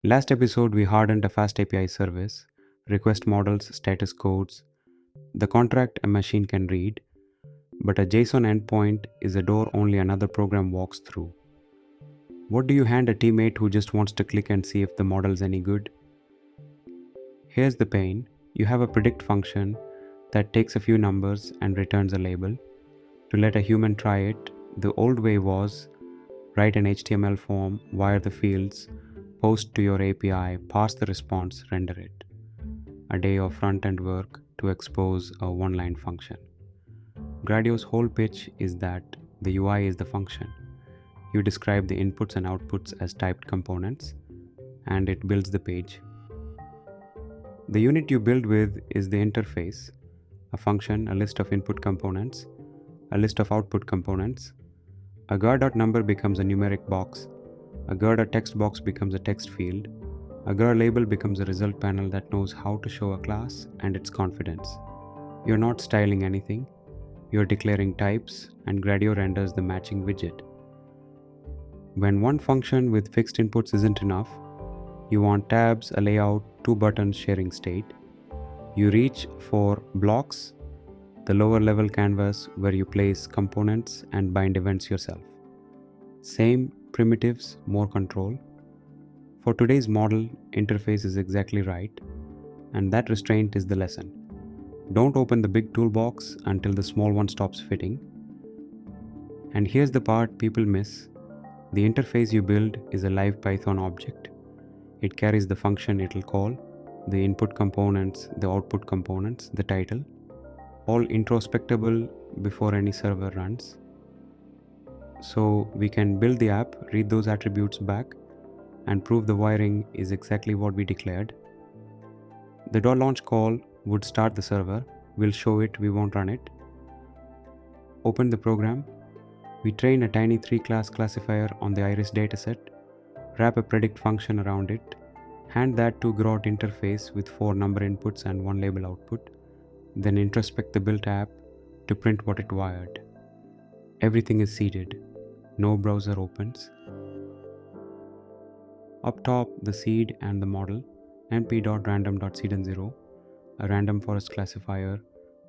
Last episode, we hardened a FastAPI service, request models, status codes, the contract a machine can read, but a JSON endpoint is a door only another program walks through. What do you hand a teammate who just wants to click and see if the model's any good? Here's the pain. You have a predict function that takes a few numbers and returns a label. To let a human try it, the old way was write an HTML form, wire the fields, post to your API, pass the response, render it. A day of front-end work to expose a one-line function. Gradio's whole pitch is that the UI is the function. You describe the inputs and outputs as typed components, and it builds the page. The unit you build with is the interface, a function, a list of input components, a list of output components. A gar.number becomes a numeric box, a gar.text box becomes a text field, a gar label becomes a result panel that knows how to show a class and its confidence. You're not styling anything, you're declaring types, and Gradio renders the matching widget. When one function with fixed inputs isn't enough, you want tabs, a layout, two buttons sharing state. You reach for blocks, the lower level canvas where you place components and bind events yourself. Same primitives, more control. For today's model, interface is exactly right, and that restraint is the lesson. Don't open the big toolbox until the small one stops fitting. And here's the part people miss. The interface you build is a live Python object. It carries the function it'll call, the input components, the output components, the title, all introspectable before any server runs. So we can build the app, read those attributes back, and prove the wiring is exactly what we declared. The .launch call would start the server. We'll show it, we won't run it. Open the program. We train a tiny 3-class classifier on the iris dataset, wrap a predict function around it, hand that to Grot interface with 4 number inputs and 1 label output, then introspect the built app to print what it wired. Everything is seeded. No browser opens. Up top, the seed and the model, np.random.seed0, a random forest classifier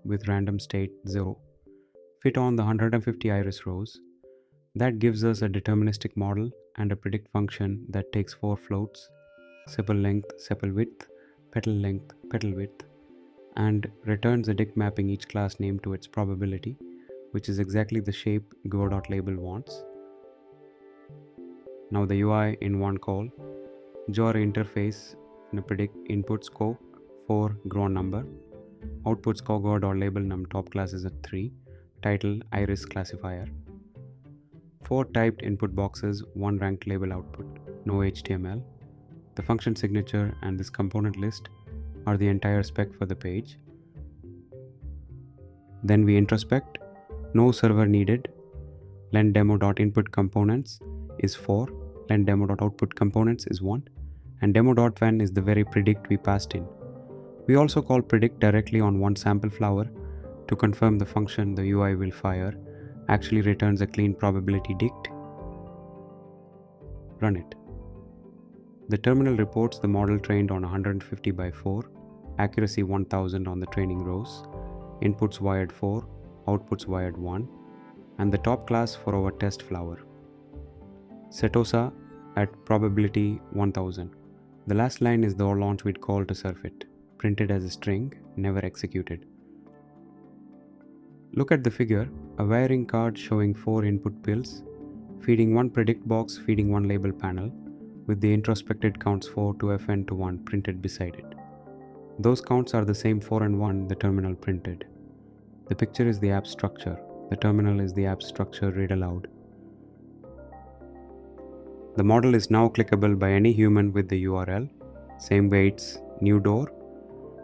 with random state 0, fit on the 150 iris rows. That gives us a deterministic model and a predict function that takes 4 floats, sepal length, sepal width, petal length, petal width, and returns a dict mapping each class name to its probability, which is exactly the shape go.label wants. Now the UI in one call, jar interface in a predict inputs co for grow number, outputs co go.label num top class is a 3, title iris classifier. 4 typed input boxes, 1 ranked label output, no HTML. The function signature and this component list are the entire spec for the page. Then we introspect, no server needed. Len demo.input components is 4, len demo.output components is 1, and demo.when is the very predict we passed in. We also call predict directly on one sample flower to confirm the function the UI will fire actually returns a clean probability dict. Run it. The terminal reports the model trained on 150 by 4, accuracy 1000 on the training rows, inputs wired 4, outputs wired 1, and the top class for our test flower. Setosa at probability 1000. The last line is the launch we'd call to surf it, printed as a string, never executed. Look at the figure, a wiring card showing 4 input pills, feeding 1 predict box, feeding 1 label panel, with the introspected counts 4 to fn to 1 printed beside it. Those counts are the same 4 and 1 the terminal printed. The picture is the app structure. The terminal is the app structure read aloud. The model is now clickable by any human with the URL. Same weights, new door.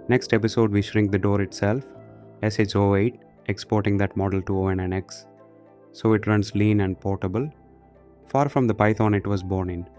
Next episode we shrink the door itself, SH08, exporting that model to ONNX, so it runs lean and portable, far from the Python it was born in.